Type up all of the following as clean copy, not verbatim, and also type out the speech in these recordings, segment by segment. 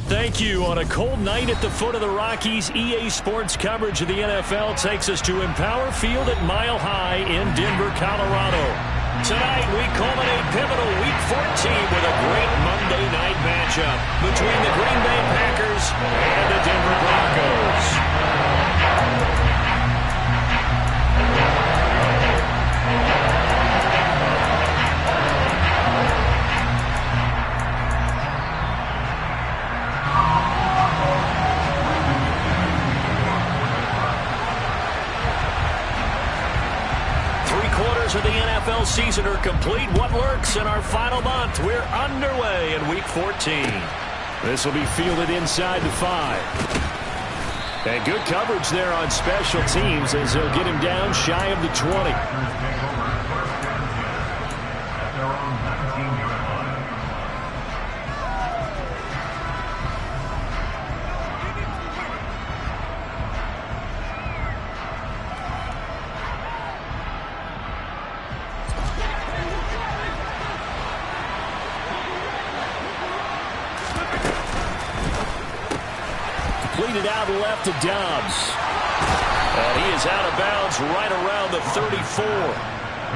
Thank you. On a cold night at the foot of the Rockies, EA Sports coverage of the NFL takes us to Empower Field at Mile High in Denver, Colorado. Tonight, we culminate pivotal Week 14 with a great Monday night matchup between the Green Bay Packers and the Denver Broncos. 3/4 of the NFL season are complete. What lurks in our final month? We're underway in Week 14. This will be fielded inside the 5. And good coverage there on special teams as they'll get him down shy of the 20. Completed out left to Dobbs. And he is out of bounds right around the 34.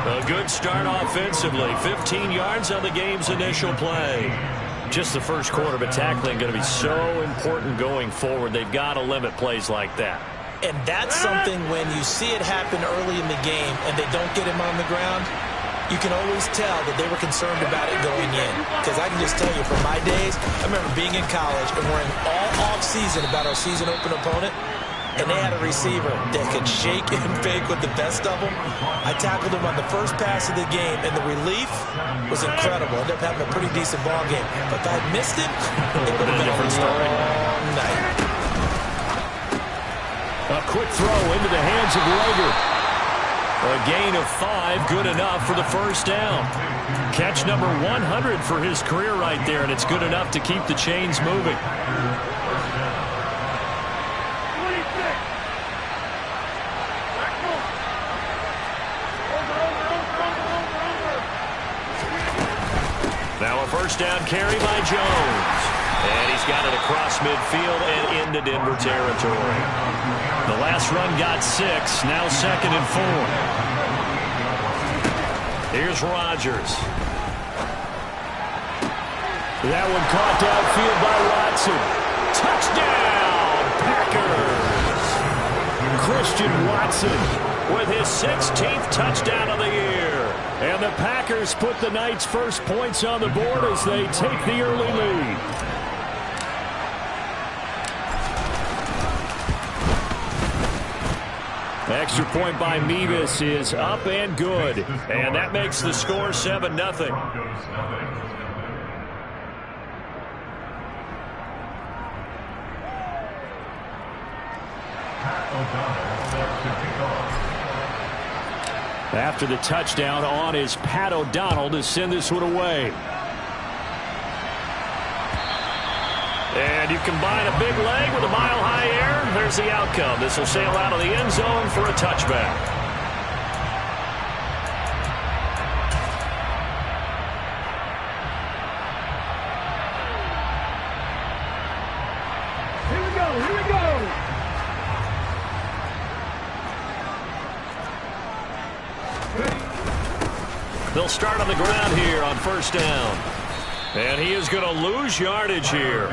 A good start offensively. 15 yards on the game's initial play. Just the first quarter, but tackling going to be so important going forward. They've got to limit plays like that. And that's something when you see it happen early in the game and they don't get him on the ground, you can always tell that they were concerned about it going in. Because I can just tell you, from my days, I remember being in college and worrying all off-season about our season open opponent, and they had a receiver that could shake and bake with the best of them. I tackled him on the first pass of the game, and the relief was incredible. Ended up having a pretty decent ball game. But if I had missed him, it would have been a long night. A quick throw into the hands of Rager. A gain of 5, good enough for the first down. Catch number 100 for his career right there, and it's good enough to keep the chains moving. Now a first down carry by Jones. And he's got it across midfield and into Denver territory. The last run got 6, now 2nd and 4. Here's Rodgers. That one caught downfield by Watson. Touchdown, Packers! Christian Watson with his 16th touchdown of the year. And the Packers put the night's first points on the board as they take the early lead. Extra point by Mevis is up and good. And that makes the score 7-0. After the touchdown, on is Pat O'Donnell to send this one away. And you combine a big leg with a mile-high air, there's the outcome. This will sail out of the end zone for a touchback. Here we go, here we go. They'll start on the ground here on first down. And he is going to lose yardage here.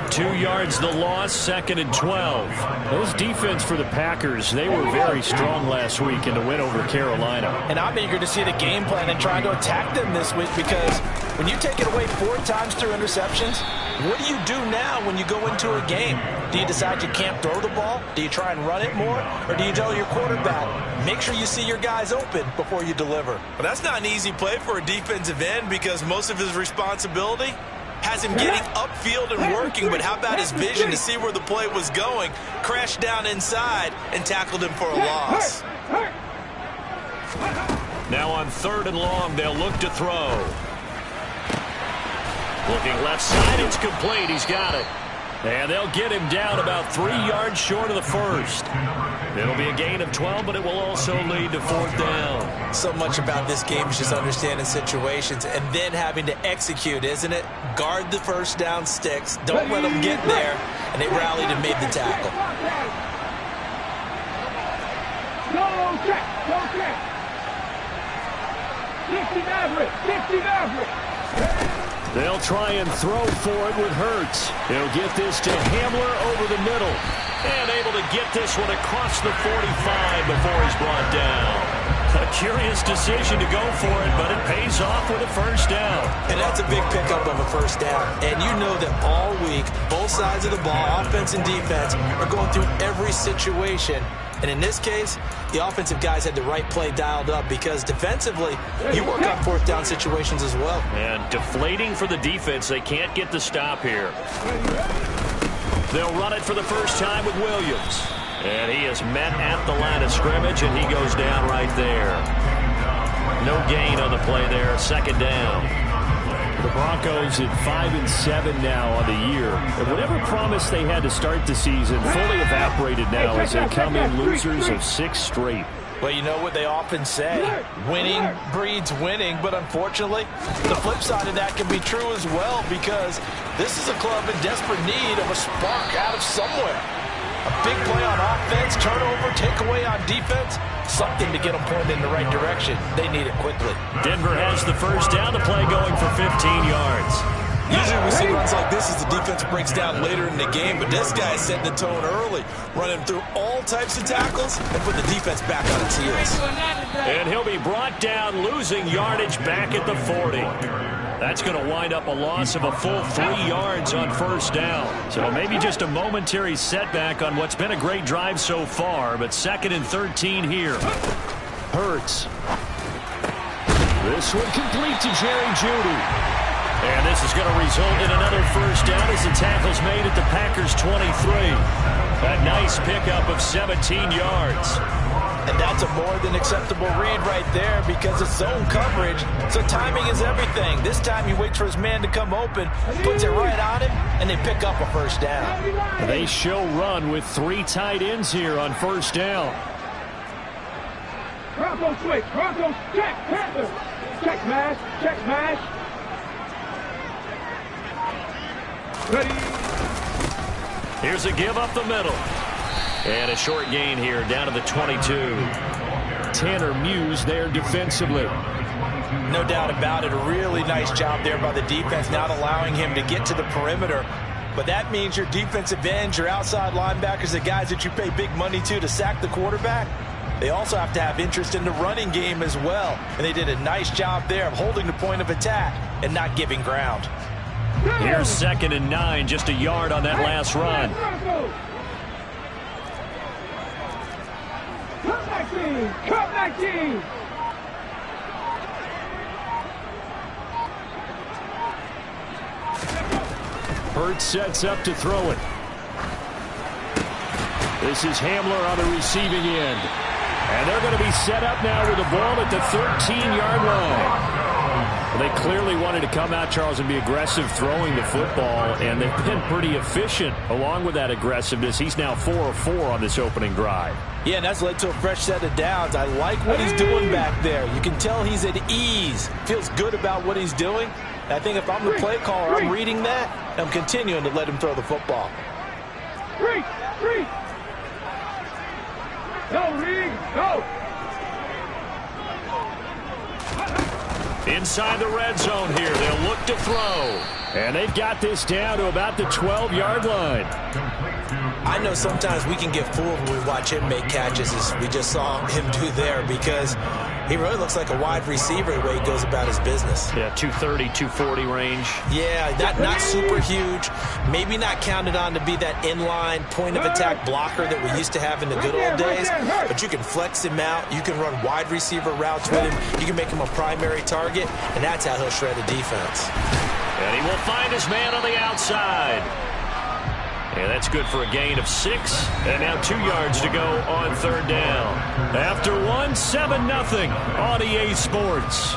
2 yards the loss, 2nd and 12. Those defense for the Packers, they were very strong last week in the win over Carolina. And I'm eager to see the game plan and trying to attack them this week, because when you take it away 4 times through interceptions, what do you do now when you go into a game? Do you decide you can't throw the ball? Do you try and run it more? Or do you tell your quarterback, make sure you see your guys open before you deliver? Well, that's not an easy play for a defensive end, because most of his responsibility has him getting upfield and working. But how about his vision to see where the play was going? Crashed down inside and tackled him for a loss. Now on 3rd and long, they'll look to throw. Looking left side, it's complete. He's got it. And they'll get him down about 3 yards short of the first. It'll be a gain of 12, but it will also lead to 4th down. So much about this game is just understanding situations and then having to execute, isn't it? Guard the first down sticks. Don't let them get there. And they rallied and made the tackle. Go check. 50 Maverick. They'll try and throw for it with Hurts. He'll get this to Hamler over the middle. And able to get this one across the 45 before he's brought down. A curious decision to go for it, but it pays off with a first down. And that's a big pickup of a first down. And you know that all week, both sides of the ball, offense and defense, are going through every situation. And in this case, the offensive guys had the right play dialed up because defensively, you work on fourth down situations as well. And deflating for the defense. They can't get the stop here. They'll run it for the first time with Williams. And he is met at the line of scrimmage, and he goes down right there. No gain on the play there. Second down. The Broncos at 5-7 now on the year. And whatever promise they had to start the season fully evaporated now as they come in losers of 6 straight. Well, you know what they often say, winning breeds winning, but unfortunately, the flip side of that can be true as well because this is a club in desperate need of a spark out of somewhere. A big play on offense, turnover, takeaway on defense, something to get them pointed in the right direction. They need it quickly. Denver has the first down, the play going for 15 yards. Usually we see runs like this as the defense breaks down later in the game, but this guy is setting the tone early, running through all types of tackles and put the defense back on its heels. And he'll be brought down, losing yardage back at the 40. That's going to wind up a loss of a full 3 yards on first down. So maybe just a momentary setback on what's been a great drive so far, but 2nd and 13 here. Hurts. This one complete to Jerry Jeudy. And this is going to result in another first down as the tackle's made at the Packers' 23. A nice pickup of 17 yards. And that's a more than acceptable read right there because it's zone coverage, so timing is everything. This time he waits for his man to come open, puts it right on him, and they pick up a first down. They show run with 3 tight ends here on first down. Broncos switch. Broncos check. Panther. Check mash. Ready. Here's a give up the middle. And a short gain here down to the 22. Tanner Muse there defensively. No doubt about it. A really nice job there by the defense, not allowing him to get to the perimeter. But that means your defensive ends, your outside linebackers, the guys that you pay big money to sack the quarterback, they also have to have interest in the running game as well. And they did a nice job there of holding the point of attack and not giving ground. Here's 2nd and 9, just a yard on that last run. Come back team. Hurts sets up to throw it. This is Hamler on the receiving end. And they're going to be set up now with the ball at the 13-yard line. Well, they clearly wanted to come out, Charles, and be aggressive throwing the football, and they've been pretty efficient along with that aggressiveness. He's now 4 of 4 on this opening drive. Yeah, and that's led to a fresh set of downs. I like what he's doing back there. You can tell he's at ease, feels good about what he's doing. And I think if I'm the play caller, I'm reading that, and I'm continuing to let him throw the football. Three. Go, Reed, go. Inside the red zone here, they'll look to throw. And they've got this down to about the 12-yard line. I know sometimes we can get fooled when we watch him make catches, as we just saw him do there, because he really looks like a wide receiver the way he goes about his business. Yeah, 230, 240 range. Yeah, not super huge. Maybe not counted on to be that inline point-of-attack blocker that we used to have in the good old days, but you can flex him out. You can run wide receiver routes with him. You can make him a primary target, and that's how he'll shred a defense. And he will find his man on the outside. And that's good for a gain of 6. And now 2 yards to go on third down. After 1, 7-0 on EA Sports.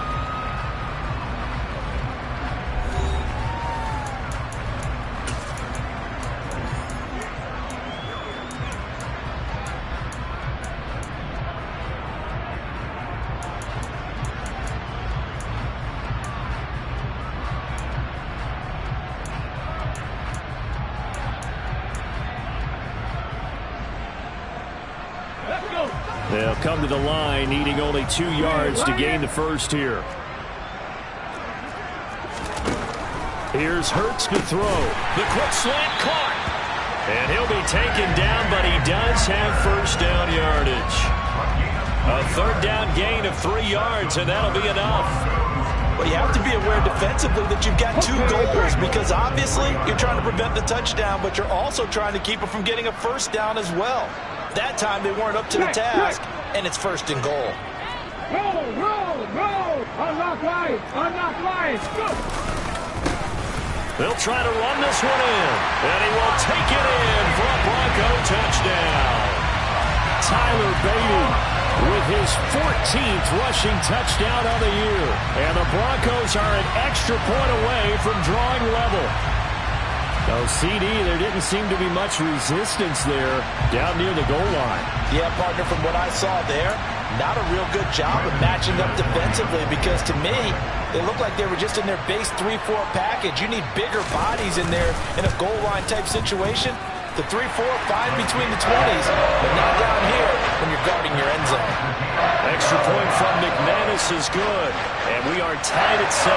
They'll come to the line, needing only 2 yards to gain the first here. Here's Hurts to throw. The quick slant caught. And he'll be taken down, but he does have first down yardage. A third down gain of 3 yards, and that'll be enough. Well, you have to be aware defensively that you've got 2 goals because obviously you're trying to prevent the touchdown, but you're also trying to keep it from getting a first down as well. That time they weren't up to the task, and it's first and goal. Roll! Unlock line! Go! They'll try to run this one in, and he will take it in for a Bronco touchdown. Tyler Beatty with his 14th rushing touchdown of the year. And the Broncos are an extra point away from drawing level. No, CD, there didn't seem to be much resistance there down near the goal line. Yeah, partner, from what I saw there, not a real good job of matching up defensively because to me, they looked like they were just in their base 3-4 package. You need bigger bodies in there in a goal line type situation. The 3-4, fine between the 20s, but not down here when you're guarding your end zone. Extra point from McManus is good, and we are tied at 7.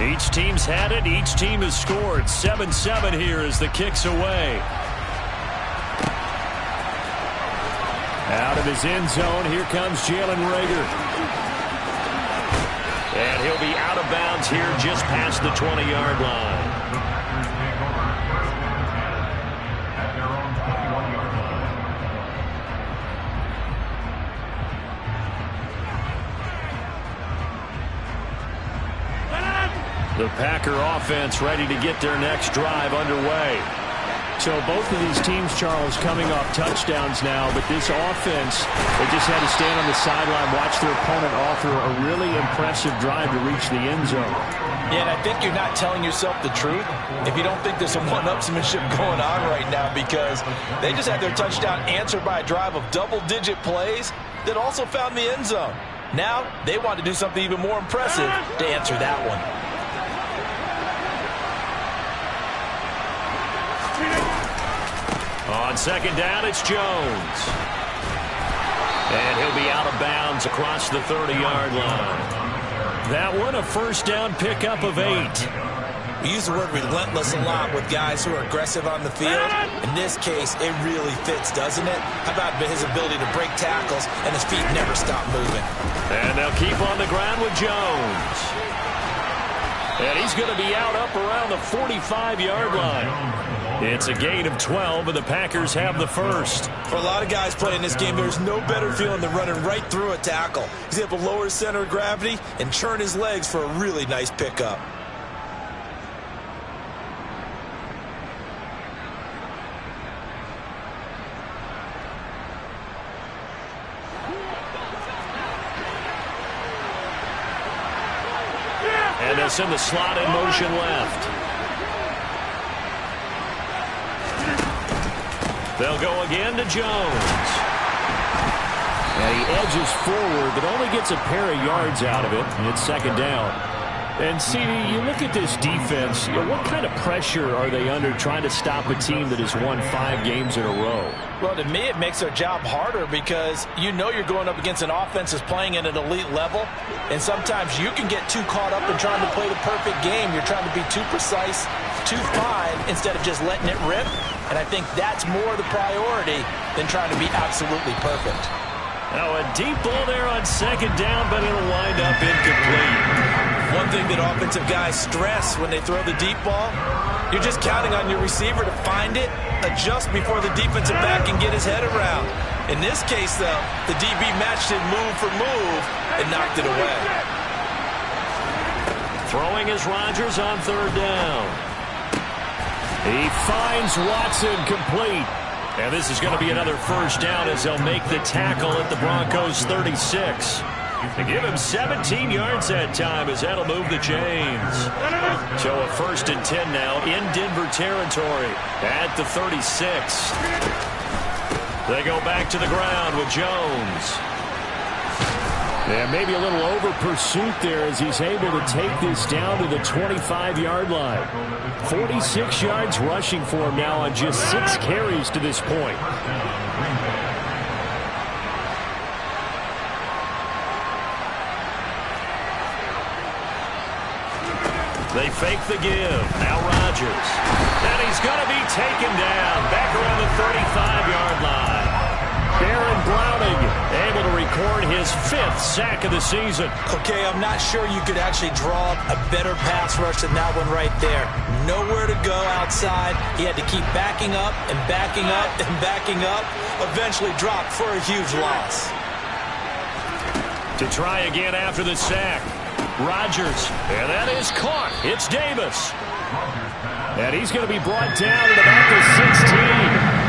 Each team's had it. Each team has scored. 7-7 here as the kick's away. Out of his end zone, here comes Jalen Reagor. And he'll be out of bounds here just past the 20-yard line. The Packer offense ready to get their next drive underway. So both of these teams, Charles, coming off touchdowns now, but this offense, they just had to stand on the sideline, watch their opponent offer a really impressive drive to reach the end zone. Yeah, and I think you're not telling yourself the truth if you don't think there's some one-upsmanship going on right now because they just had their touchdown answered by a drive of double-digit plays that also found the end zone. Now they want to do something even more impressive to answer that one. On second down, it's Jones. And he'll be out of bounds across the 30-yard line. That one, a first down pickup of 8. We use the word relentless a lot with guys who are aggressive on the field. In this case, it really fits, doesn't it? How about his ability to break tackles and his feet never stop moving? And they'll keep on the ground with Jones. And he's going to be out up around the 45-yard line. It's a gain of 12, and the Packers have the first. For a lot of guys playing this game, there's no better feeling than running right through a tackle. He's able to lower his center of gravity and churn his legs for a really nice pickup. And they'll send the slot in motion left. They'll go again to Jones. And he edges forward, but only gets a pair of yards out of it. And it's second down. And, CD, you look at this defense, what kind of pressure are they under trying to stop a team that has won 5 games in a row? Well, to me, it makes their job harder because you know you're going up against an offense that's playing at an elite level. And sometimes you can get too caught up in trying to play the perfect game. You're trying to be too precise, too fine, instead of just letting it rip. And I think that's more the priority than trying to be absolutely perfect. Now a deep ball there on second down, but it'll wind up incomplete. One thing that offensive guys stress when they throw the deep ball, you're just counting on your receiver to find it, adjust before the defensive back can get his head around. In this case, though, the DB matched it move for move and knocked it away. Throwing is Rodgers on third down. He finds Watson complete. And this is going to be another first down as they'll make the tackle at the Broncos' 36. They give him 17 yards that time as that'll move the chains. So a 1st and 10 now in Denver territory at the 36. They go back to the ground with Jones. And maybe a little over pursuit there as he's able to take this down to the 25-yard line. 46 yards rushing for him now on just 6 carries to this point. They fake the give. Now Rodgers. And he's going to be taken down back around the 35-yard line. Aaron Browning able to record his 5th sack of the season. Okay, I'm not sure you could actually draw a better pass rush than that one right there. Nowhere to go outside. He had to keep backing up and backing up and backing up. Eventually dropped for a huge loss. To try again after the sack. Rodgers, and that is caught. It's Davis. And he's going to be brought down at about the 16.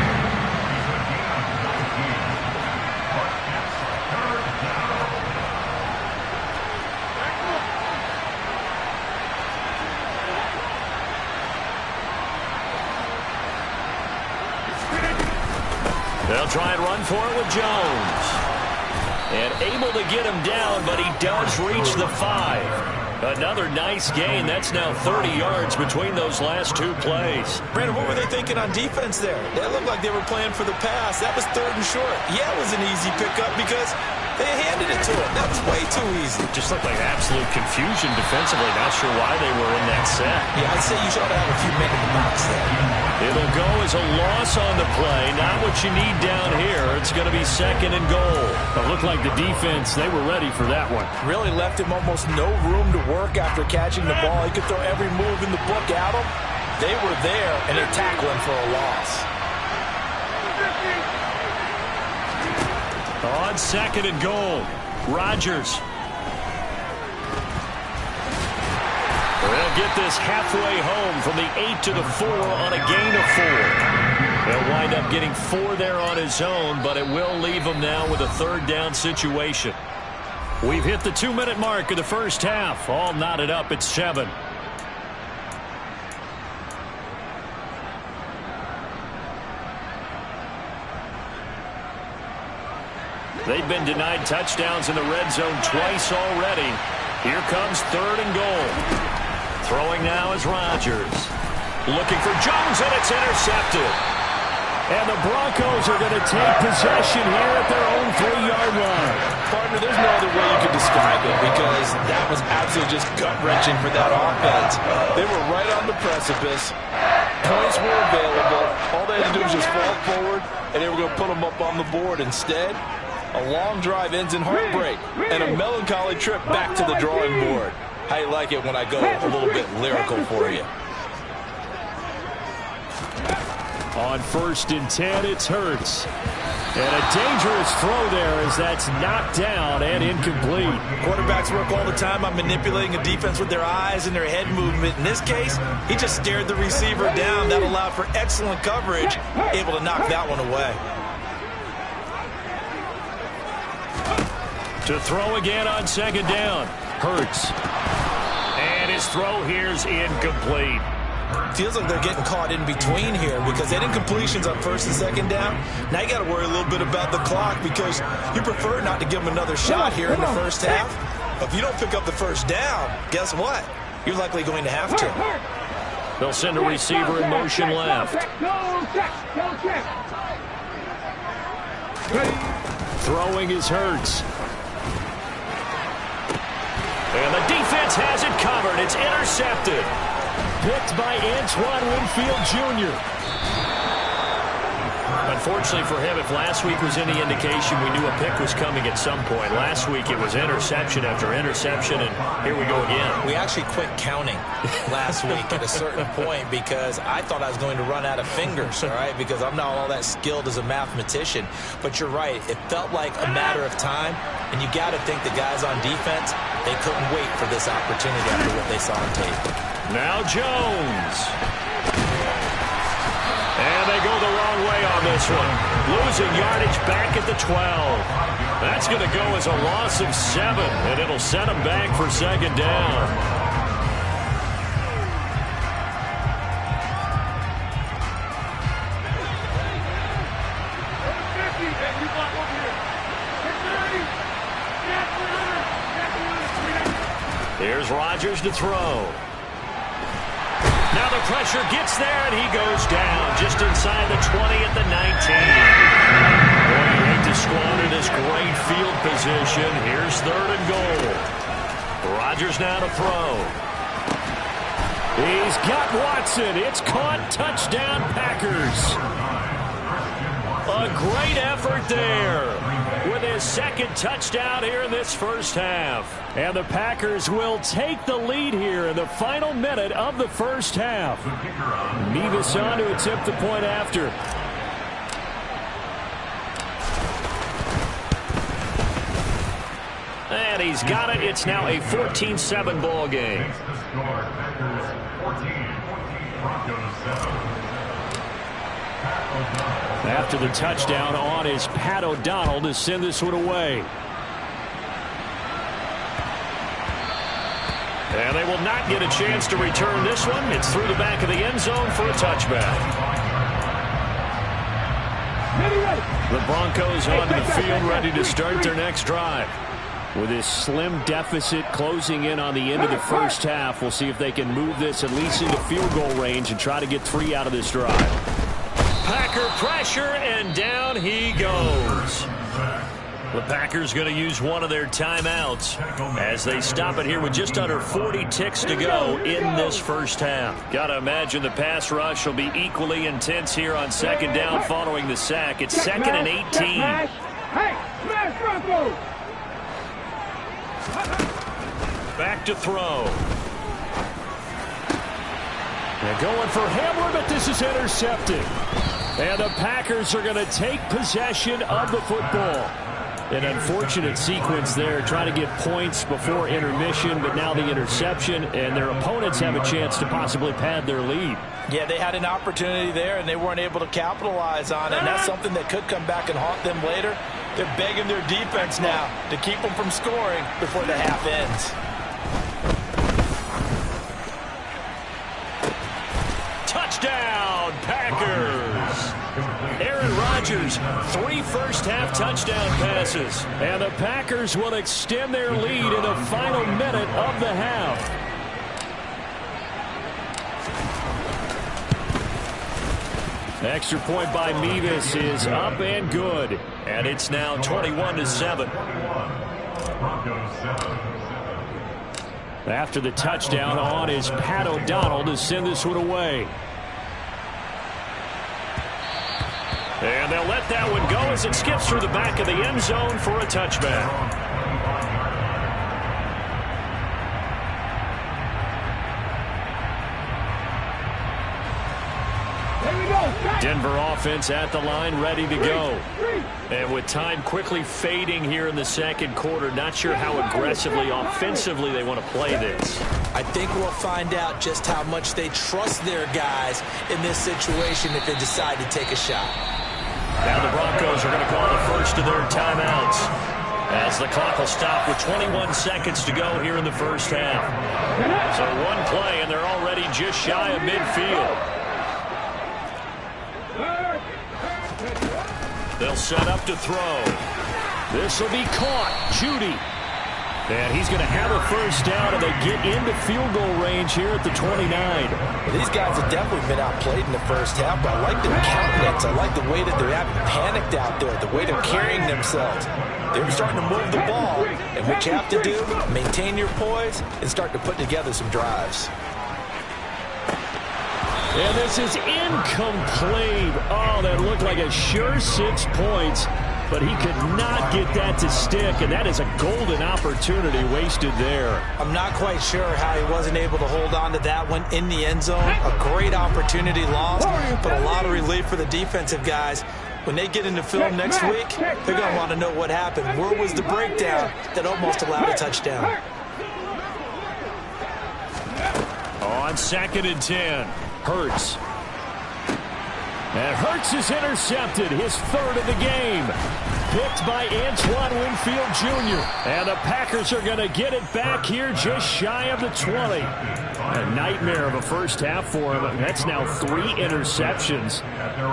They'll try and run for it with Jones. And able to get him down, but he does reach the 5. Another nice gain. That's now 30 yards between those last 2 plays. Brandon, what were they thinking on defense there? They looked like they were playing for the pass. That was 3rd and short. Yeah, it was an easy pickup because they handed it to him. That was way too easy. Just looked like absolute confusion defensively. Not sure why they were in that set. Yeah, I'd say you should have a few men in the box there. It'll go as a loss on the play. Not what you need down here. It's going to be 2nd and goal. It looked like the defense, they were ready for that one. Really left him almost no room to work after catching the ball. He could throw every move in the book at him. They were there, and they're tackling for a loss. On 2nd and goal, Rodgers. They'll get this halfway home from the 8 to the 4 on a gain of 4. They'll wind up getting 4 there on his own, but it will leave him now with a 3rd down situation. We've hit the 2-minute mark of the first half. All knotted up at 7. They've been denied touchdowns in the red zone twice already. Here comes 3rd and goal. Throwing now is Rodgers. Looking for Jones, and it's intercepted. And the Broncos are going to take possession here at their own 3-yard line. Partner, there's no other way you could describe it because that was absolutely just gut-wrenching for that offense. They were right on the precipice. Points were available. All they had to do was just fall forward, and they were going to put them up on the board. Instead, a long drive ends in heartbreak and a melancholy trip back to the drawing board. How you like it when I go a little bit lyrical for you? On 1st and 10, it's Hurts. And a dangerous throw there as that's knocked down and incomplete. Quarterbacks work all the time on manipulating a defense with their eyes and their head movement. In this case, he just stared the receiver down. That allowed for excellent coverage, able to knock that one away. To throw again on 2nd down. Hurts. And his throw here's incomplete. Feels like they're getting caught in between here because they had incompletions on 1st and 2nd down. Now you got to worry a little bit about the clock because you prefer not to give them another shot here in the first half. But if you don't pick up the 1st down, guess what? You're likely going to have to. They'll send a receiver in motion left. Throwing is Hurts. And the defense has it covered. It's intercepted. Picked by Antoine Winfield Jr. Unfortunately for him, if last week was any indication, we knew a pick was coming at some point. Last week it was interception after interception, and here we go again. We actually quit counting last week at a certain point because I thought I was going to run out of fingers, all right, because I'm not all that skilled as a mathematician. But you're right. It felt like a matter of time, and you got to think the guys on defense, they couldn't wait for this opportunity after what they saw on tape. Now Jones. And they go the wrong way on this one. Losing yardage back at the 12. That's going to go as a loss of 7, and it'll set them back for 2nd down. Here's Rodgers to throw. Now the pressure gets there, and he goes down just inside the 20 at the 19. Boy, you hate to squander this great field position. Here's 3rd and goal. Rodgers now to throw. He's got Watson. It's caught. Touchdown, Packers. A great effort there with his 2nd touchdown here in this first half. And the Packers will take the lead here in the final minute of the first half. Nevis on to attempt the point after. And he's got it. It's now a 14-7 ball game. After the touchdown on is Pat O'Donnell to send this one away. And they will not get a chance to return this one. It's through the back of the end zone for a touchback. The Broncos onto the field ready to start their next drive. With this slim deficit closing in on the end of the first half, we'll see if they can move this at least into field goal range and try to get 3 out of this drive. Packer pressure, and down he goes. The Packers going to use one of their timeouts as they stop it here with just under 40 ticks to go in this first half. Got to imagine the pass rush will be equally intense here on 2nd down following the sack. It's 2nd and 18. Hey, smash Bronco! Back to throw. They're going for Hamler, but this is intercepted. And the Packers are going to take possession of the football. An unfortunate sequence there, trying to get points before intermission, but now the interception, and their opponents have a chance to possibly pad their lead. Yeah, they had an opportunity there, and they weren't able to capitalize on it, and that's something that could come back and haunt them later. They're begging their defense now to keep them from scoring before the half ends. Touchdown, Packers! Aaron Rodgers, 3 first-half touchdown passes. And the Packers will extend their lead in the final minute of the half. Extra point by Mevis is up and good. And it's now 21-7. After the touchdown, on is Pat O'Donnell to send this one away. And they'll let that one go as it skips through the back of the end zone for a touchback. Denver offense at the line, ready to go. And with time quickly fading here in the second quarter, not sure how aggressively, offensively they want to play this. I think we'll find out just how much they trust their guys in this situation if they decide to take a shot. Now the Broncos are going to call the first of their timeouts as the clock will stop with 21 seconds to go here in the first half. So one play, and they're already just shy of midfield. They'll set up to throw. This will be caught. Judy. And he's going to have a first down, and they get into field goal range here at the 29. Well, these guys have definitely been outplayed in the first half, but I like their countenance. I like the way that they're having panicked out there, the way they're carrying themselves. They're starting to move the ball, and what you have to do, maintain your poise and start to put together some drives. And this is incomplete. Oh, that looked like a sure 6 points, but he could not get that to stick, and that is a golden opportunity wasted there. I'm not quite sure how he wasn't able to hold on to that one in the end zone. A great opportunity lost, but a lot of relief for the defensive guys. When they get into film next week, they're going to want to know what happened. Where was the breakdown that almost allowed a touchdown? On 2nd and 10. Hurts. And Hurts is intercepted, his 3rd of the game. Picked by Antoine Winfield Jr. And the Packers are going to get it back here just shy of the 20. A nightmare of a first half for him. That's now 3 interceptions.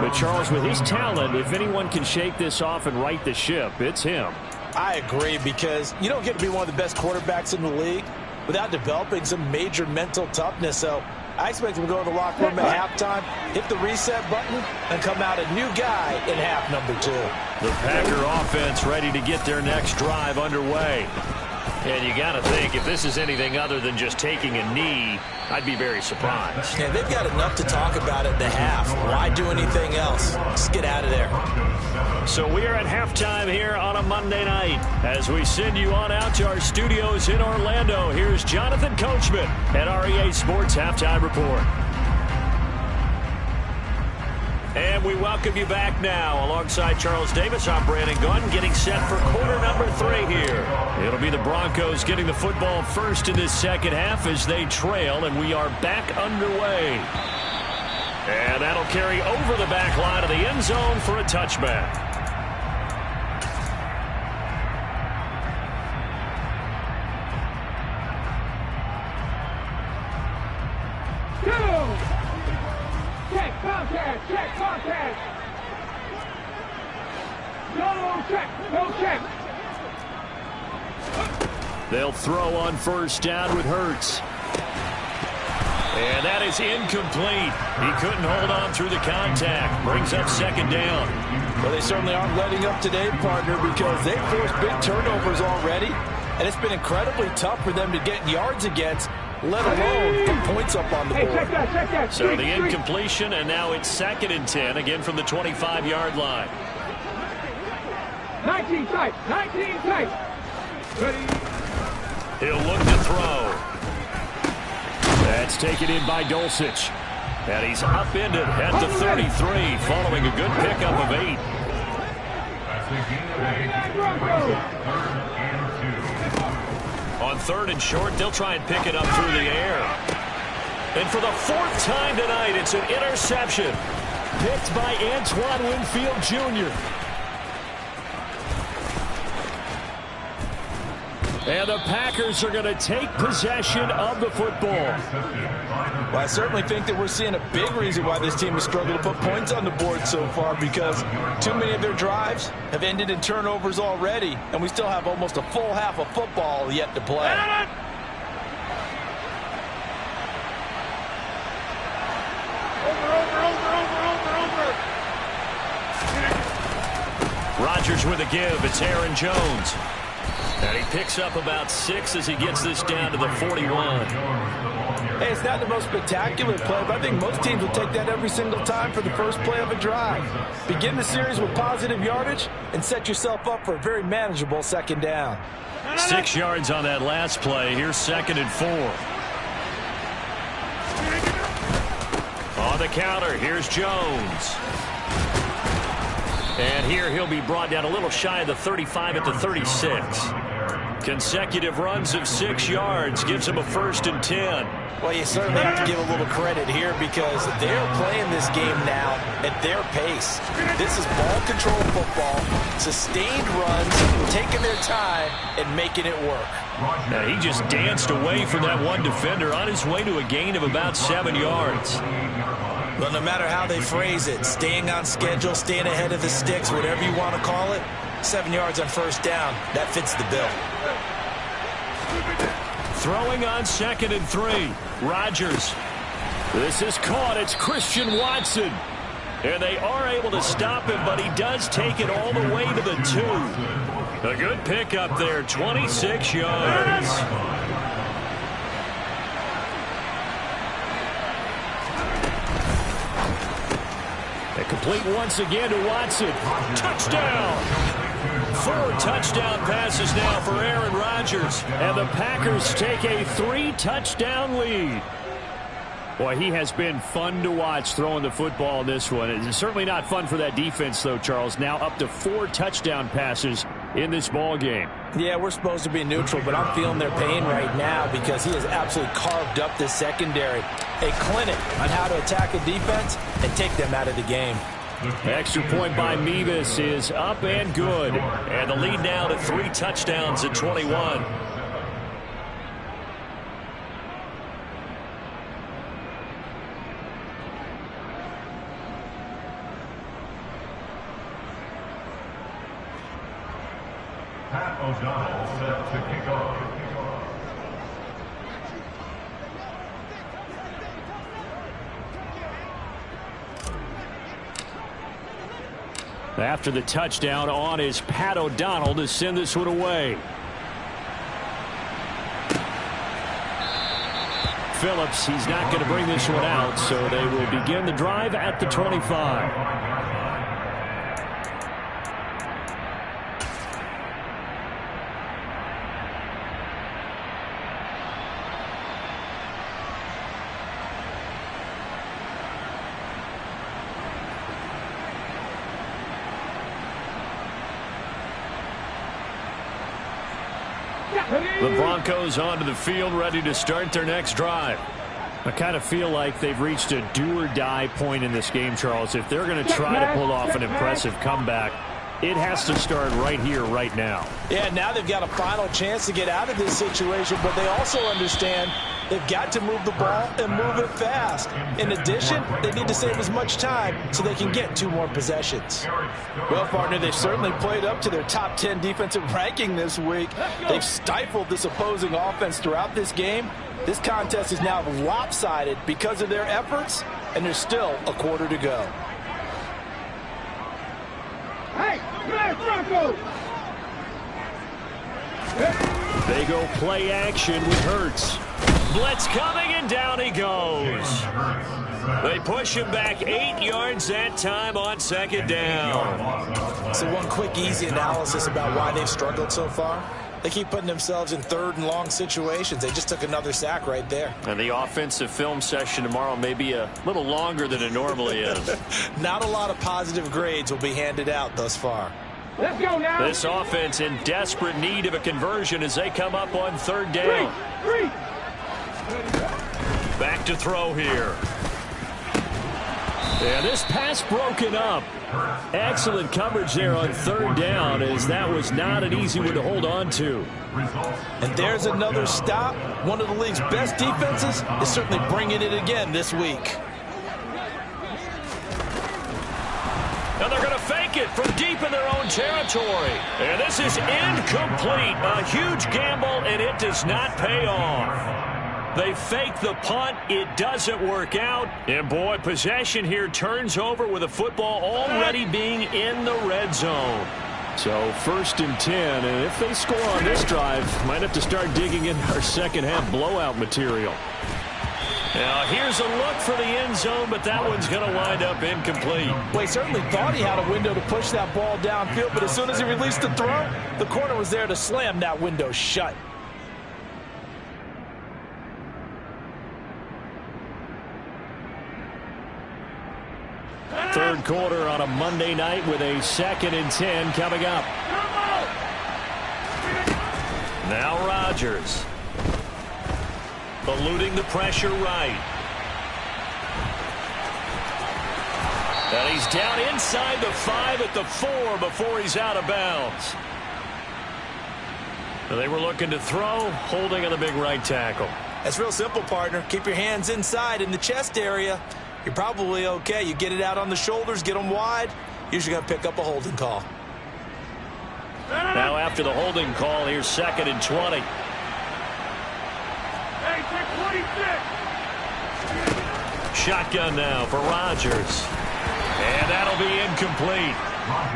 But Charles, with his talent, if anyone can shake this off and right the ship, it's him. I agree, because you don't get to be one of the best quarterbacks in the league without developing some major mental toughness. So I expect him to go to the locker room at halftime, hit the reset button, and come out a new guy in half number 2. The Packer offense ready to get their next drive underway. And you got to think, if this is anything other than just taking a knee, I'd be very surprised. Yeah, they've got enough to talk about at the half. Why do anything else? Just get out of there. So we are at halftime here on a Monday night. As we send you on out to our studios in Orlando, here's Jonathan Coachman at REA Sports Halftime Report. And we welcome you back now. Alongside Charles Davis, I'm Brandon Gunn, getting set for quarter number 3 here. It'll be the Broncos getting the football first in this second half as they trail, and we are back underway. And that'll carry over the back line of the end zone for a touchback. Check, contact. No check, no check. They'll throw on first down with Hurts. And that is incomplete. He couldn't hold on through the contact. Brings up second down. Well, they certainly aren't letting up today, partner, because they've forced big turnovers already. And it's been incredibly tough for them to get yards against, let alone put points up on the board. Hey, check that. So the incompletion, and now it's 2nd and 10, again from the 25-yard line. 19 tight. Ready. He'll look to throw. That's taken in by Dulcich. And he's upended at the 33, following a good pickup of 8. On 3rd and short, they'll try and pick it up through the air. And for the 4th time tonight, it's an interception. Picked by Antoine Winfield Jr. And the Packers are going to take possession of the football. Well, I certainly think that we're seeing a big reason why this team has struggled to put points on the board so far, because too many of their drives have ended in turnovers already, and we still have almost a full half of football yet to play. Over. Rodgers with a give. It's Aaron Jones. And he picks up about 6 as he gets this down to the 41. Hey, it's not the most spectacular play, but I think most teams will take that every single time for the first play of a drive. Begin the series with positive yardage and set yourself up for a very manageable second down. 6 yards on that last play. Here's 2nd and 4. On the counter, here's Jones. And here he'll be brought down a little shy of the 35 at the 36. Consecutive runs of 6 yards gives him a 1st and 10. Well, you certainly have to give a little credit here because they're playing this game now at their pace. This is ball control football, sustained runs, taking their time, and making it work. Now, he just danced away from that one defender on his way to a gain of about 7 yards. Well, no matter how they phrase it, staying on schedule, staying ahead of the sticks, whatever you want to call it, 7 yards on first down, that fits the bill. Throwing on 2nd and 3. Rodgers. This is caught. It's Christian Watson. And they are able to stop him, but he does take it all the way to the 2. A good pickup there, 26 yards. Complete once again to Watson. Touchdown! 4 touchdown passes now for Aaron Rodgers. And the Packers take a 3-touchdown lead. Boy, he has been fun to watch throwing the football in this one. It's certainly not fun for that defense, though, Charles. Now up to 4 touchdown passes in this ball game. Yeah, we're supposed to be neutral, but I'm feeling their pain right now because he has absolutely carved up this secondary. A clinic on how to attack a defense and take them out of the game. Extra point by Mevis is up and good. And the lead now to 3 touchdowns at 21. O'Donnell set to kick off. After the touchdown on is Pat O'Donnell to send this one away. Phillips, he's not going to bring this one out, so they will begin the drive at the 25. The Broncos onto the field, ready to start their next drive. I kind of feel like they've reached a do-or-die point in this game, Charles. If they're going to try to pull off an impressive comeback, it has to start right here, right now. Yeah, now they've got a final chance to get out of this situation, but they also understand they've got to move the ball and move it fast. In addition, they need to save as much time so they can get 2 more possessions. Well, partner, they've certainly played up to their top 10 defensive ranking this week. They've stifled this opposing offense throughout this game. This contest is now lopsided because of their efforts, and there's still a quarter to go. Hey, smash Broncos! They go play action with Hurts. Blitz coming, and down he goes. They push him back 8 yards that time on second down. So one quick, easy analysis about why they've struggled so far. They keep putting themselves in 3rd and long situations. They just took another sack right there. And the offensive film session tomorrow may be a little longer than it normally is. Not a lot of positive grades will be handed out thus far. Let's go now. This offense in desperate need of a conversion as they come up on 3rd down. Three. Back to throw here. Yeah, this pass broken up. Excellent coverage there on 3rd down, as that was not an easy one to hold on to. And there's another stop. One of the league's best defenses is certainly bringing it again this week. And they're going to fake it from deep in their own territory. And this is incomplete. A huge gamble, and it does not pay off. They fake the punt. It doesn't work out. And, boy, possession here turns over with the football already being in the red zone. So 1st and 10, and if they score on this drive, might have to start digging in our second-half blowout material. Now, here's a look for the end zone, but that one's going to wind up incomplete. Well, he certainly thought he had a window to push that ball downfield, but as soon as he released the throw, the corner was there to slam that window shut. Third quarter on a Monday night with a 2nd and 10 coming up. Now Rodgers. Eluding the pressure right. And he's down inside the 5 at the 4 before he's out of bounds. They were looking to throw, holding on the big right tackle. That's real simple, partner. Keep your hands inside in the chest area. You're probably okay. You get it out on the shoulders, get them wide. Usually going to pick up a holding call. Now after the holding call, here's 2nd and 20. Hey, take 26. Shotgun now for Rodgers. And that'll be incomplete.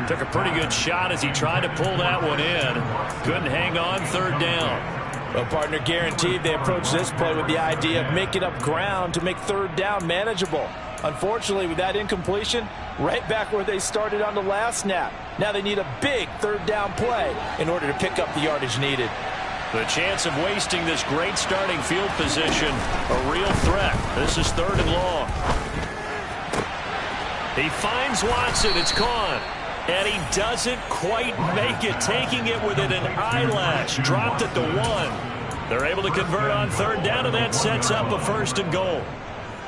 Took a pretty good shot as he tried to pull that one in. Couldn't hang on 3rd down. Well, partner, guaranteed they approach this play with the idea of making up ground to make 3rd down manageable. Unfortunately, with that incompletion, right back where they started on the last snap. Now they need a big 3rd down play in order to pick up the yardage needed. The chance of wasting this great starting field position, a real threat. This is 3rd and long. He finds Watson. It's gone. And he doesn't quite make it, taking it within an eyelash. Dropped at the 1. They're able to convert on 3rd down, and that sets up a 1st and goal.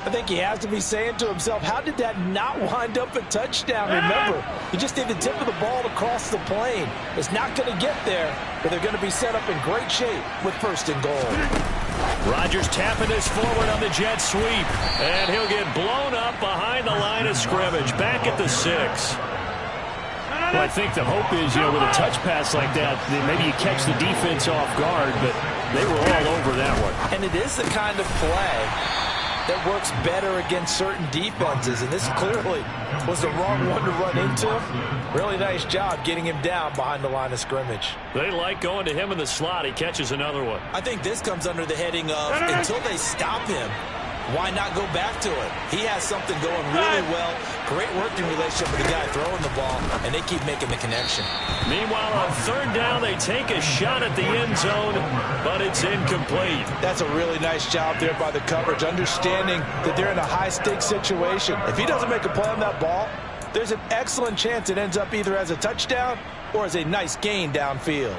I think he has to be saying to himself, how did that not wind up a touchdown? Remember, he just did the tip of the ball to cross the plane. It's not going to get there, but they're going to be set up in great shape with 1st and goal. Rodgers tapping this forward on the jet sweep, and he'll get blown up behind the line of scrimmage, back at the 6. Well, I think the hope is, with a touch pass like that, maybe you catch the defense off guard, but they were all over that one. And it is the kind of play that works better against certain defenses, and this clearly was the wrong one to run into. Really nice job getting him down behind the line of scrimmage. They like going to him in the slot. He catches another one. I think this comes under the heading of until they stop him, why not go back to it? He has something going really well. Great working relationship with the guy throwing the ball, and they keep making the connection. Meanwhile, on third down, they take a shot at the end zone, but it's incomplete. That's a really nice job there by the coverage, understanding that they're in a high-stakes situation. If he doesn't make a play on that ball, there's an excellent chance it ends up either as a touchdown or as a nice gain downfield.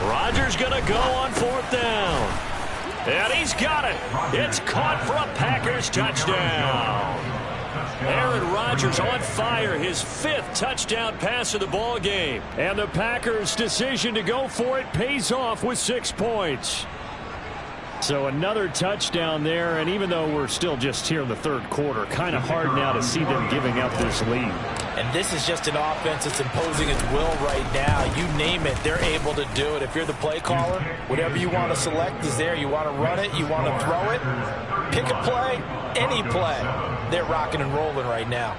Rodgers going to go on fourth down. And he's got it. It's caught for a Packers touchdown. Aaron Rodgers on fire, his 5th touchdown pass of the ball game. And the Packers' decision to go for it pays off with 6 points. So another touchdown there, and even though we're still just here in the third quarter, kind of hard now to see them giving up this lead. And this is just an offense that's imposing its will right now. You name it, they're able to do it. If you're the play caller, whatever you want to select is there. You want to run it, you want to throw it, pick a play, any play. They're rocking and rolling right now.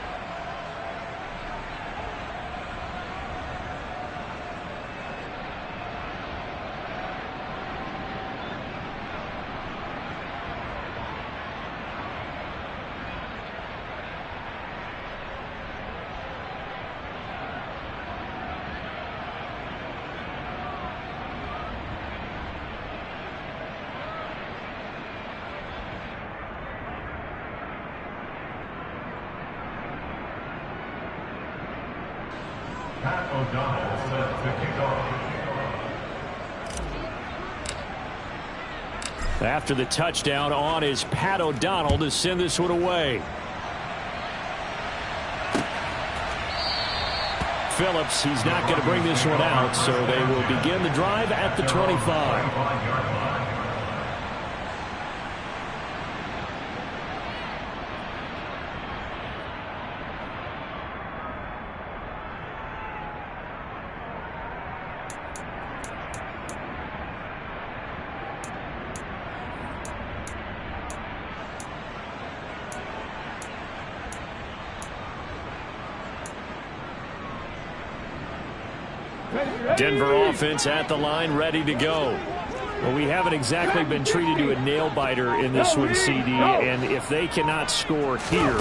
After the touchdown, on is Pat O'Donnell to send this one away. Phillips, he's not going to bring this one out, so they will begin the drive at the 25. Denver offense at the line, ready to go. Well, we haven't exactly been treated to a nail-biter in this one, CD, and if they cannot score here,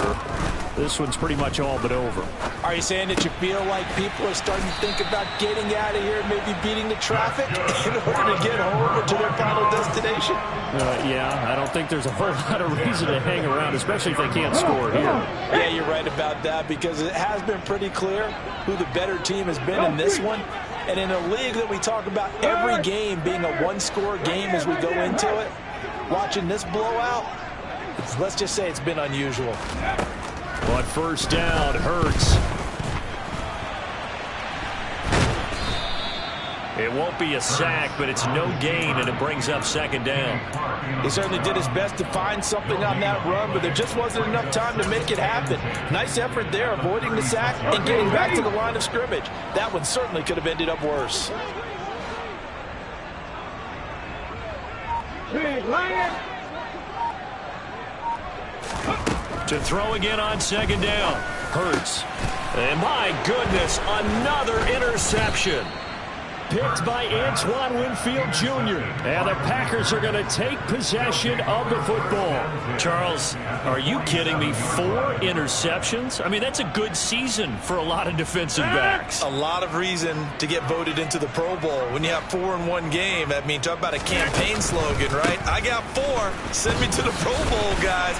this one's pretty much all but over. Are you saying that you feel like people are starting to think about getting out of here and maybe beating the traffic in order to get home or to their final destination? Yeah, I don't think there's a whole lot of reason to hang around, especially if they can't score here. Yeah, you're right about that, because it has been pretty clear who the better team has been in this one. And in a league that we talk about every game being a one-score game as we go into it, watching this blowout, let's just say it's been unusual. But first down, Hurts. It won't be a sack, but it's no gain, and it brings up second down. He certainly did his best to find something on that run, but there just wasn't enough time to make it happen. Nice effort there, avoiding the sack and getting back to the line of scrimmage. That one certainly could have ended up worse. To throw again on second down. Hurts. And my goodness, another interception. Picked by Antoine Winfield Jr. And the Packers are going to take possession of the football. Charles, are you kidding me? 4 interceptions? I mean, that's a good season for a lot of defensive backs. A lot of reason to get voted into the Pro Bowl. When you have 4 in one game, I mean, talk about a campaign slogan, right? I got 4. Send me to the Pro Bowl, guys.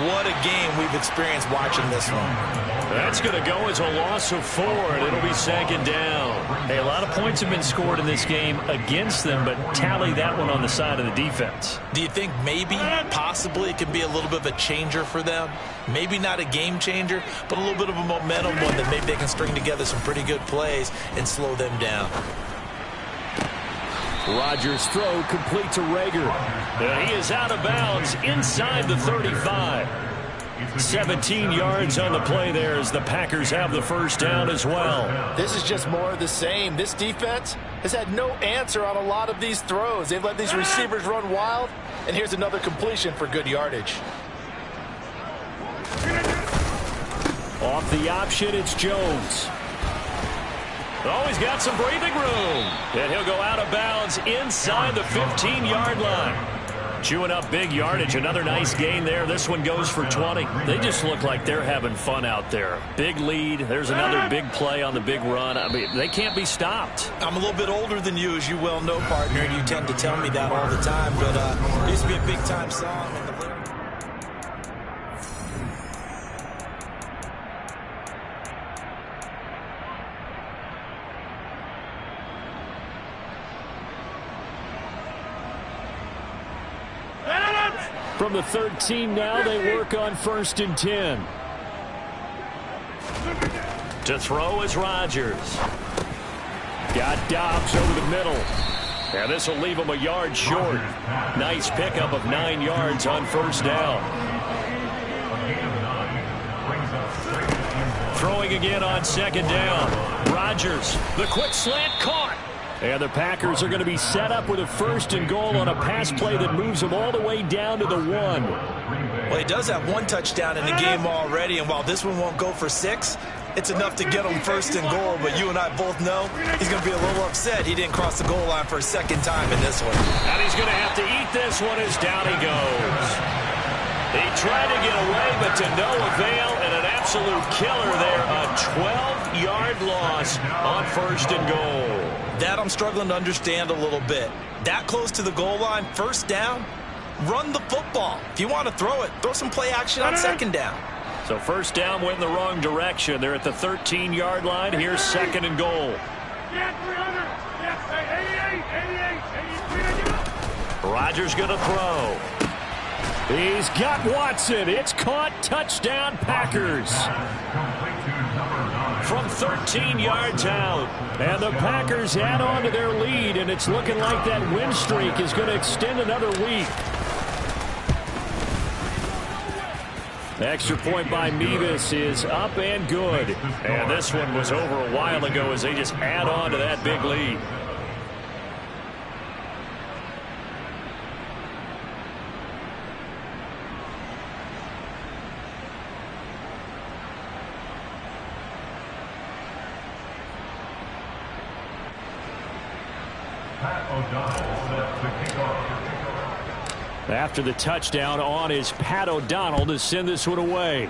What a game we've experienced watching this one. That's going to go as a loss of 4, and it'll be second down. Hey, a lot of points have been scored in this game against them, but tally that one on the side of the defense. Do you think maybe, possibly, it can be a little bit of a changer for them? Maybe not a game changer, but a little bit of a momentum one that maybe they can string together some pretty good plays and slow them down. Rodgers' throw complete to Rager. He is out of bounds inside the 35. 17 yards on the play there as the Packers have the first down as well. This is just more of the same. This defense has had no answer on a lot of these throws. They've let these receivers run wild, and here's another completion for good yardage. Off the option, it's Jones. Oh, he's got some breathing room. And he'll go out of bounds inside the 15-yard line. Chewing up big yardage. Another nice gain there. This one goes for 20. They just look like they're having fun out there. Big lead. There's another big play on the big run. I mean, they can't be stopped. I'm a little bit older than you, as you well know, partner, and you tend to tell me that all the time. But it used to be a big-time song. From the 13 now, they work on 1st and 10. To throw is Rodgers. Got Dobbs over the middle. And this will leave him a yard short. Nice pickup of 9 yards on 1st down. Throwing again on 2nd down. Rodgers, the quick slant caught. And the Packers are going to be set up with a 1st and goal on a pass play that moves them all the way down to the 1. Well, he does have 1 touchdown in the game already, and while this one won't go for 6, it's enough to get him 1st and goal. But you and I both know he's going to be a little upset he didn't cross the goal line for a 2nd time in this one. And he's going to have to eat this one as down he goes. He tried to get away, but to no avail, and an absolute killer there. A 12-yard loss on 1st and goal. That I'm struggling to understand a little bit. That close to the goal line, 1st down, run the football. If you want to throw it, throw some play action on 2nd down. So 1st down went in the wrong direction. They're at the 13-yard line. Here's 2nd and goal. Rodgers going to throw. He's got Watson. It's caught. Touchdown, Packers. From 13 yards out. And the Packers add on to their lead, and it's looking like that win streak is going to extend another week. Extra point by Mevis is up and good. And this one was over a while ago as they just add on to that big lead. After the touchdown, on is Pat O'Donnell to send this one away.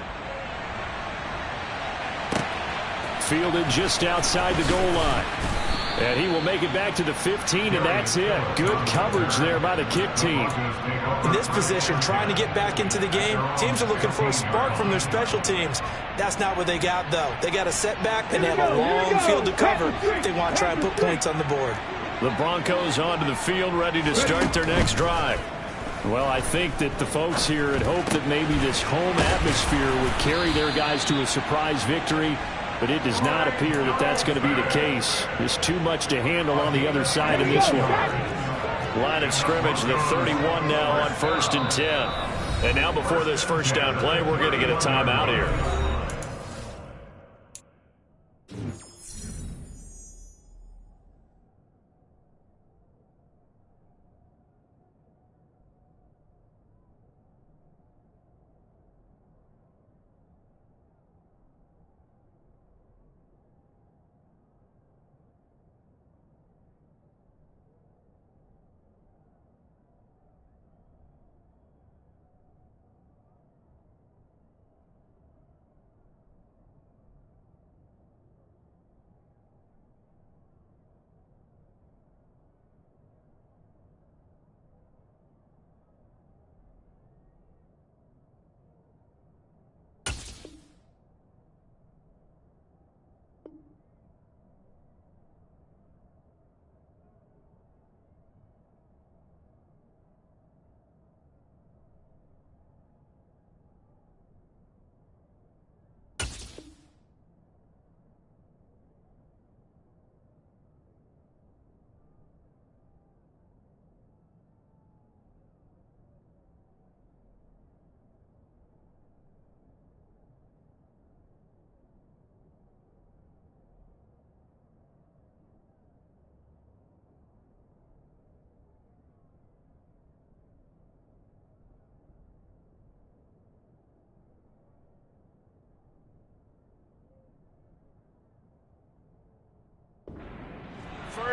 Fielded just outside the goal line. And he will make it back to the 15, and that's it. Good coverage there by the kick team. In this position, trying to get back into the game, teams are looking for a spark from their special teams. That's not what they got, though. They got a setback, and they have a long field to cover if they want to try and put points on the board. The Broncos onto the field, ready to start their next drive. Well, I think that the folks here had hoped that maybe this home atmosphere would carry their guys to a surprise victory, but it does not appear that that's going to be the case. There's too much to handle on the other side of this one. Line of scrimmage, the 31 now on 1st and 10. And now before this 1st down play, we're going to get a timeout here.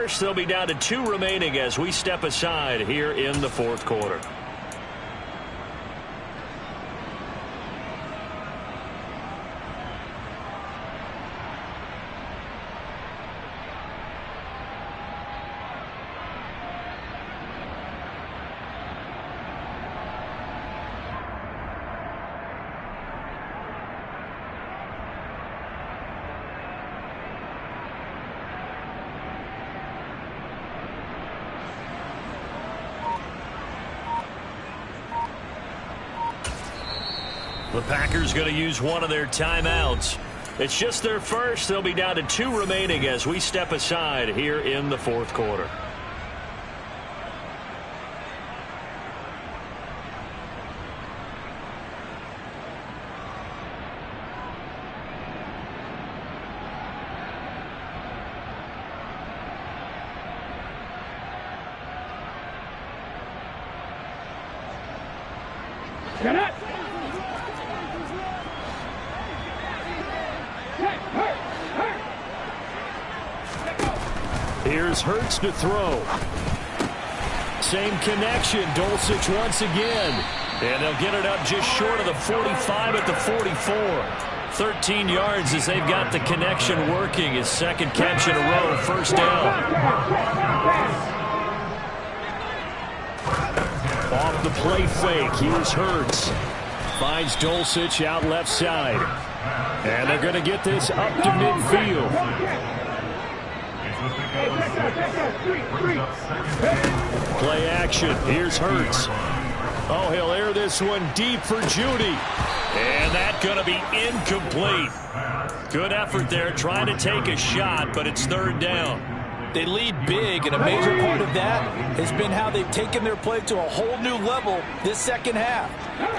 first. They'll be down to 2 remaining as we step aside here in the fourth quarter. The Packers going to use one of their timeouts. It's just their first. They'll be down to 2 remaining as we step aside here in the fourth quarter. Get it! Here's Hurts to throw. Same connection. Dulcich once again. And they'll get it up just short of the 45 at the 44. 13 yards as they've got the connection working. His second catch in a row. First down. Off the play fake. Here's Hurts. Finds Dulcich out left side. And they're going to get this up to midfield. Play action. Here's Hurts. Oh, he'll air this one deep for Judy. And that's going to be incomplete. Good effort there trying to take a shot, but it's third down. They lead big, and a major part of that has been how they've taken their play to a whole new level this second half.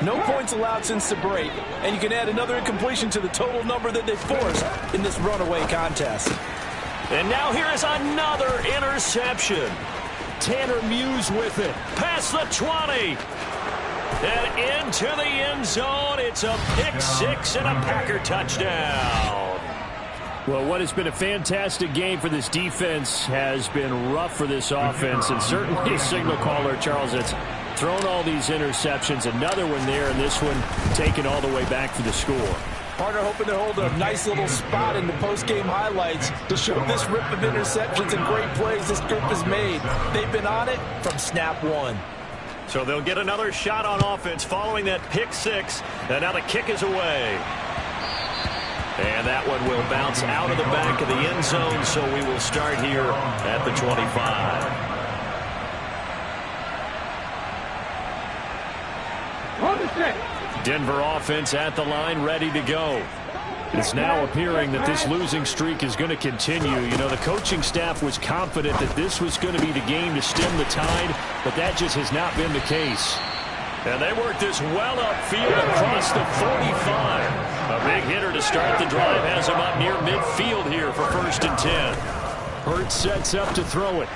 No points allowed since the break, and you can add another incompletion to the total number that they forced in this runaway contest. And now here is another interception. Tanner Muse with it. Past the 20. And into the end zone. It's a pick six and a Packer touchdown. Well, what has been a fantastic game for this defense has been rough for this offense. And certainly a signal caller, Charles, that's thrown all these interceptions. Another one there, and this one taken all the way back for the score. Partner hoping to hold a nice little spot in the post-game highlights to show this rip of interceptions and great plays this group has made. They've been on it from snap one. So they'll get another shot on offense following that pick six. And now the kick is away. And that one will bounce out of the back of the end zone, so we will start here at the 25. Denver offense at the line, ready to go. It's now appearing that this losing streak is going to continue. You know, the coaching staff was confident that this was going to be the game to stem the tide, but that just has not been the case. And they work this well upfield across the 45. A big hitter to start the drive has him up near midfield here for 1st and 10. Hurts sets up to throw it.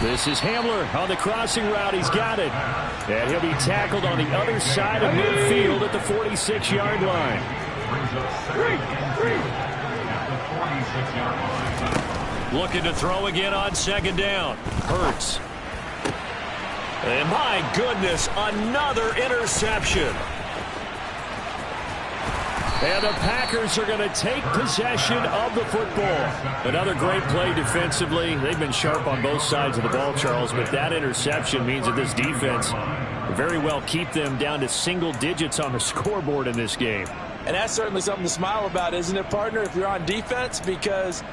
This is Hamler on the crossing route. He's got it. And he'll be tackled on the other side of midfield at the 46-yard line. Looking to throw again on 2nd down. Hurts. And my goodness, another interception. And the Packers are going to take possession of the football. Another great play defensively. They've been sharp on both sides of the ball, Charles, but that interception means that this defense very well keep them down to single digits on the scoreboard in this game. And that's certainly something to smile about, isn't it, partner, if you're on defense? Because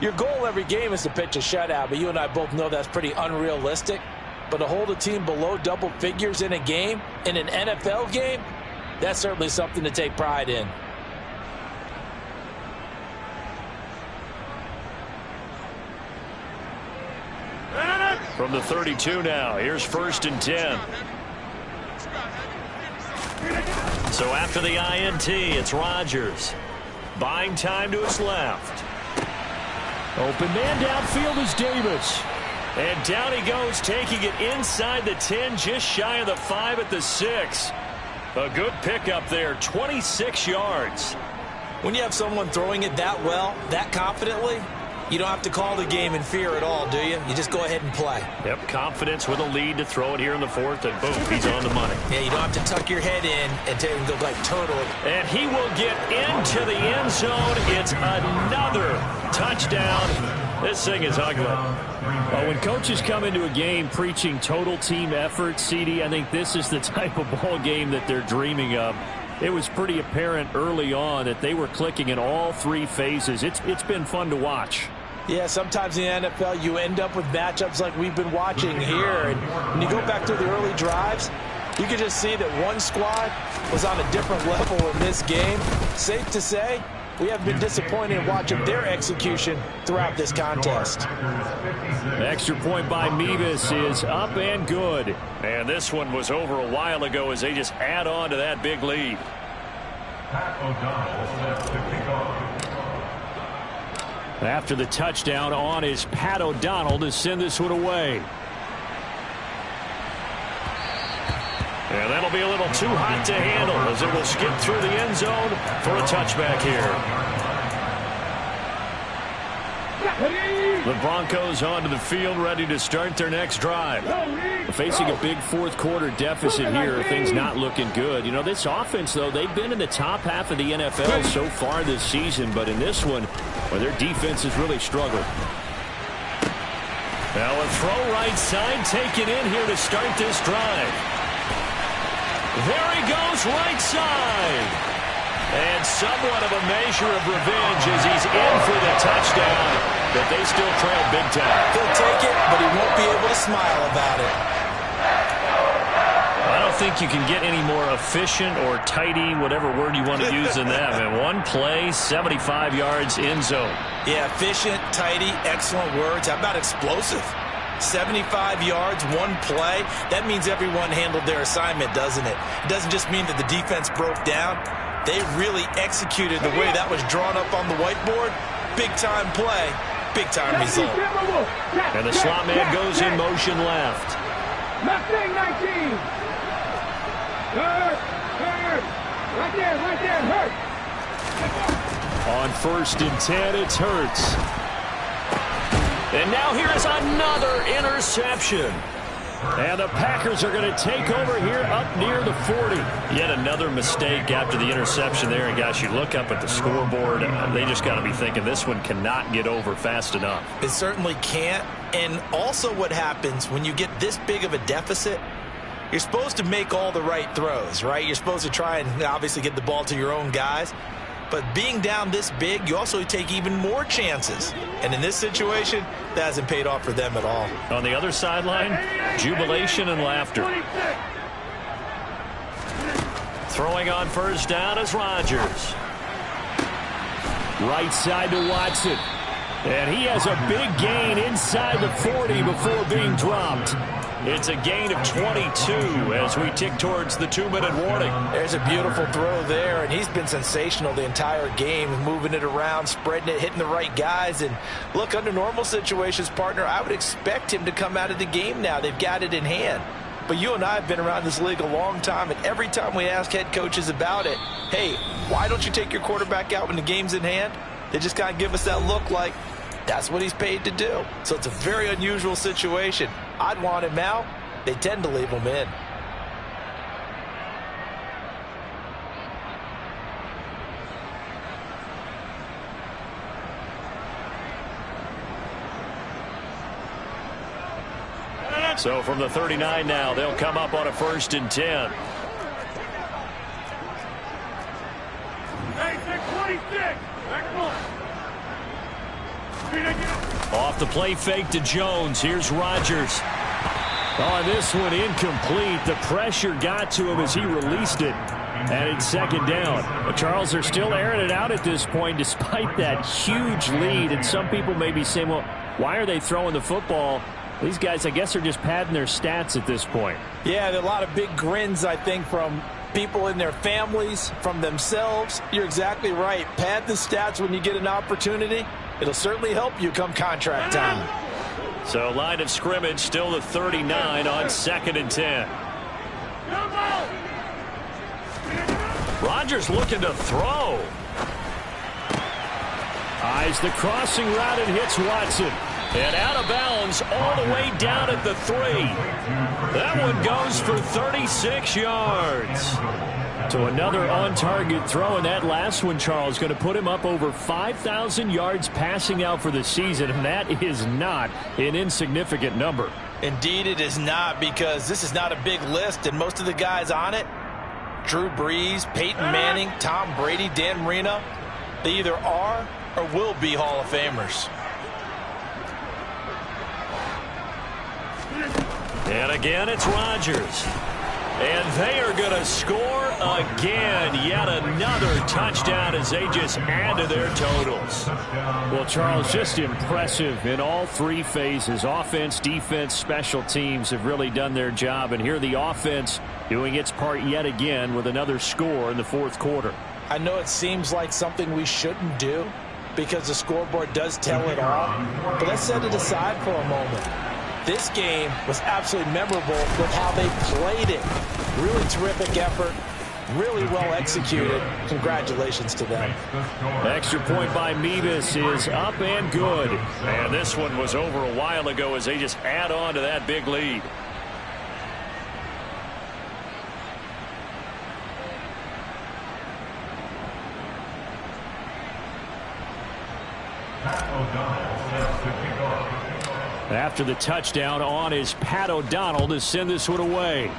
your goal every game is to pitch a shutout, but you and I both know that's pretty unrealistic. But to hold a team below double figures in a game, in an NFL game, that's certainly something to take pride in. From the 32 now, here's 1st and 10. So after the INT, it's Rodgers. Buying time to his left. Open man downfield is Davis. And down he goes, taking it inside the 10, just shy of the 5 at the 6. A good pickup there, 26 yards. When you have someone throwing it that well, that confidently, You don't have to call the game in fear at all, do you? You just go ahead and play. Yep, confidence with a lead to throw it here in the fourth, and boom, he's on the money. Yeah, you don't have to tuck your head in and take and go like turtle. And he will get into the end zone. It's another touchdown. This thing is ugly. Well, when coaches come into a game preaching total team effort, CD, I think this is the type of ball game that they're dreaming of. It was pretty apparent early on that they were clicking in all three phases. It's been fun to watch. Yeah, sometimes in the NFL you end up with matchups like we've been watching here. And when you go back to the early drives, you can just see that one squad was on a different level in this game. Safe to say, we have been disappointed in watching their execution throughout this contest. The extra point by Mevis is up and good. And this one was over a while ago as they just add on to that big lead. After the touchdown, on is Pat O'Donnell to send this one away. And that'll be a little too hot to handle as it will skip through the end zone for a touchback here. The Broncos onto the field, ready to start their next drive. Facing a big fourth quarter deficit here, things not looking good. You know, this offense, though, they've been in the top half of the NFL so far this season, but in this one, well, their defense has really struggled. Now a throw right side taken in here to start this drive. There he goes right side. And somewhat of a measure of revenge as he's in for the touchdown. But they still trail big time. He'll take it, but he won't be able to smile about it. I don't think you can get any more efficient or tidy, whatever word you want to use in that. And one play, 75 yards in zone. Yeah, efficient, tidy, excellent words. How about explosive? 75 yards, one play. That means everyone handled their assignment, doesn't it? It doesn't just mean that the defense broke down. They really executed the way that was drawn up on the whiteboard. Big-time play, big-time result. And the slot man goes in motion left. Mustang 19. Hurt. Right there, hurt. On 1st and 10, it's Hurts. And now here's another interception. And the Packers are going to take over here up near the 40. Yet another mistake after the interception there. And, guys, you look up at the scoreboard, they just got to be thinking this one cannot get over fast enough. It certainly can't. And also what happens when you get this big of a deficit, you're supposed to make all the right throws, right? You're supposed to try and obviously get the ball to your own guys. But being down this big, you also take even more chances. And in this situation, that hasn't paid off for them at all. On the other sideline, jubilation and laughter. Throwing on 1st down is Rodgers. Right side to Watson. And he has a big gain inside the 40 before being dropped. It's a gain of 22 as we tick towards the 2-minute warning. There's a beautiful throw there, and he's been sensational the entire game, moving it around, spreading it, hitting the right guys. And look, under normal situations, partner, I would expect him to come out of the game now. They've got it in hand. But you and I have been around this league a long time, and every time we ask head coaches about it, hey, why don't you take your quarterback out when the game's in hand? They just kind of give us that look like that's what he's paid to do. So it's a very unusual situation. I'd want him out. They tend to leave him in. So from the 39 now, they'll come up on a 1st and 10. Hey, 626. Back one. Off the play fake to Jones. Here's Rodgers. On this one, incomplete. The pressure got to him as he released it. And it's 2nd down. But Charles, they're still airing it out at this point despite that huge lead. And some people may be saying, well, why are they throwing the football? These guys, I guess, are just padding their stats at this point. Yeah, there are a lot of big grins, I think, from people in their families, from themselves. You're exactly right. Pad the stats when you get an opportunity. It'll certainly help you come contract time. So line of scrimmage still the 39 on 2nd and 10. Rodgers looking to throw. Eyes the crossing route and hits Watson. And out of bounds all the way down at the 3. That one goes for 36 yards. So another on-target throw, and that last one, Charles, going to put him up over 5,000 yards passing out for the season, and that is not an insignificant number. Indeed it is not, because this is not a big list, and most of the guys on it, Drew Brees, Peyton Manning, Tom Brady, Dan Marino, they either are or will be Hall of Famers. And again, it's Rodgers. And they are going to score again. Yet another touchdown as they just add to their totals. Well, Charles, just impressive in all 3 phases. Offense, defense, special teams have really done their job. And here the offense doing its part yet again with another score in the 4th quarter. I know it seems like something we shouldn't do because the scoreboard does tell it all. But let's set it aside for a moment. This game was absolutely memorable with how they played it. Really terrific effort, really well executed. Congratulations to them. Extra point by Mevis is up and good. And this one was over a while ago as they just add on to that big lead. After the touchdown, on is Pat O'Donnell to send this one away.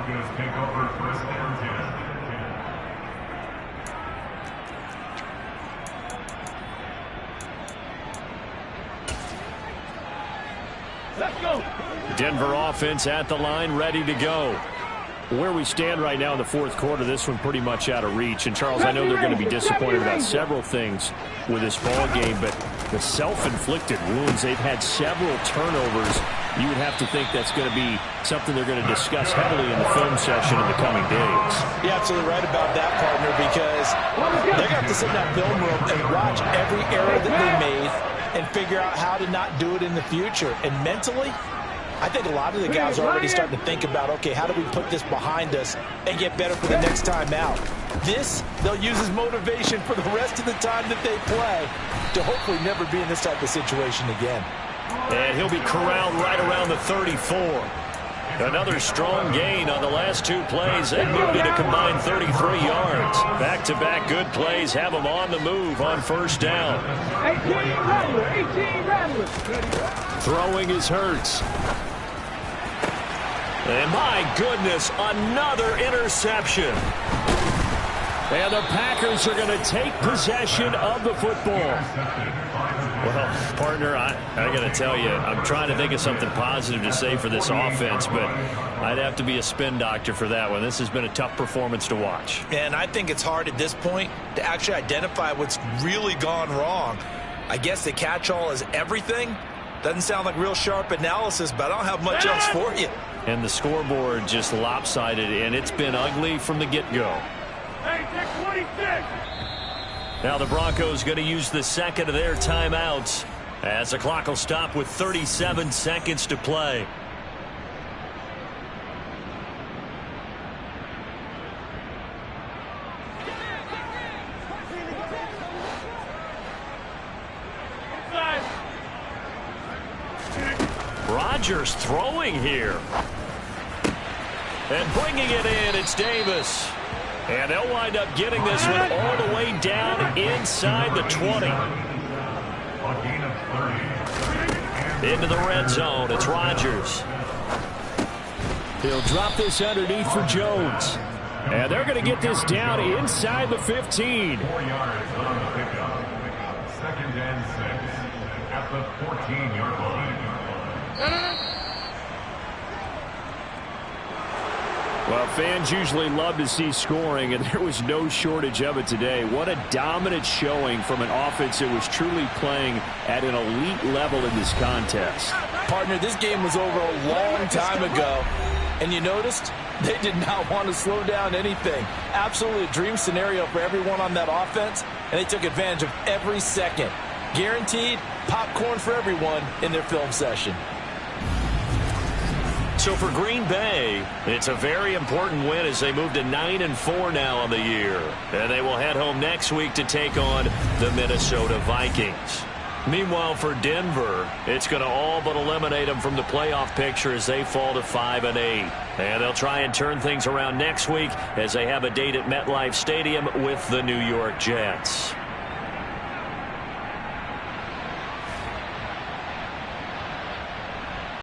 Broncos take over first and 10. Let's go. Denver offense at the line, ready to go. Where we stand right now in the fourth quarter, this one pretty much out of reach. And, Charles, I know they're going to be disappointed about several things with this ball game, but the self-inflicted wounds, they've had several turnovers. You would have to think that's going to be something they're going to discuss heavily in the film session in the coming days. You're absolutely right about that, partner, because they're going to have to sit in that film room and watch every error that they made and figure out how to not do it in the future. And mentally, I think a lot of the guys are already starting to think about, okay, how do we put this behind us and get better for the next time out? This, they'll use as motivation for the rest of the time that they play to hopefully never be in this type of situation again. And he'll be corralled right around the 34. Another strong gain on the last two plays. They moved it a combined 33 yards. Back-to-back good plays have them on the move on first down. 18 Rattler. Throwing is Hurts. And my goodness, another interception. And the Packers are going to take possession of the football. Well, partner, I got to tell you, I'm trying to think of something positive to say for this offense, but I'd have to be a spin doctor for that one. This has been a tough performance to watch. And I think it's hard at this point to actually identify what's really gone wrong. I guess the catch-all is everything. Doesn't sound like real sharp analysis, but I don't have much else for you. And the scoreboard just lopsided, and it's been ugly from the get-go. Hey, check 26. Now the Broncos going to use the second of their timeouts as the clock will stop with 37 seconds to play. Rodgers throwing here. And bringing it in, it's Davis. And they'll wind up getting this one all the way down inside the 20. Into the red zone, it's Rodgers. He'll drop this underneath for Jones. And they're going to get this down inside the 15. 4 yards on the pickup. 2nd and 6 at the 14-yard line. Well, fans usually love to see scoring, and there was no shortage of it today. What a dominant showing from an offense that was truly playing at an elite level in this contest. Partner, this game was over a long time ago, and you noticed they did not want to slow down anything. Absolutely a dream scenario for everyone on that offense, and they took advantage of every second. Guaranteed popcorn for everyone in their film session. So for Green Bay, it's a very important win as they move to 9-4 now on the year. And they will head home next week to take on the Minnesota Vikings. Meanwhile, for Denver, it's going to all but eliminate them from the playoff picture as they fall to 5-8. And they'll try and turn things around next week as they have a date at MetLife Stadium with the New York Jets.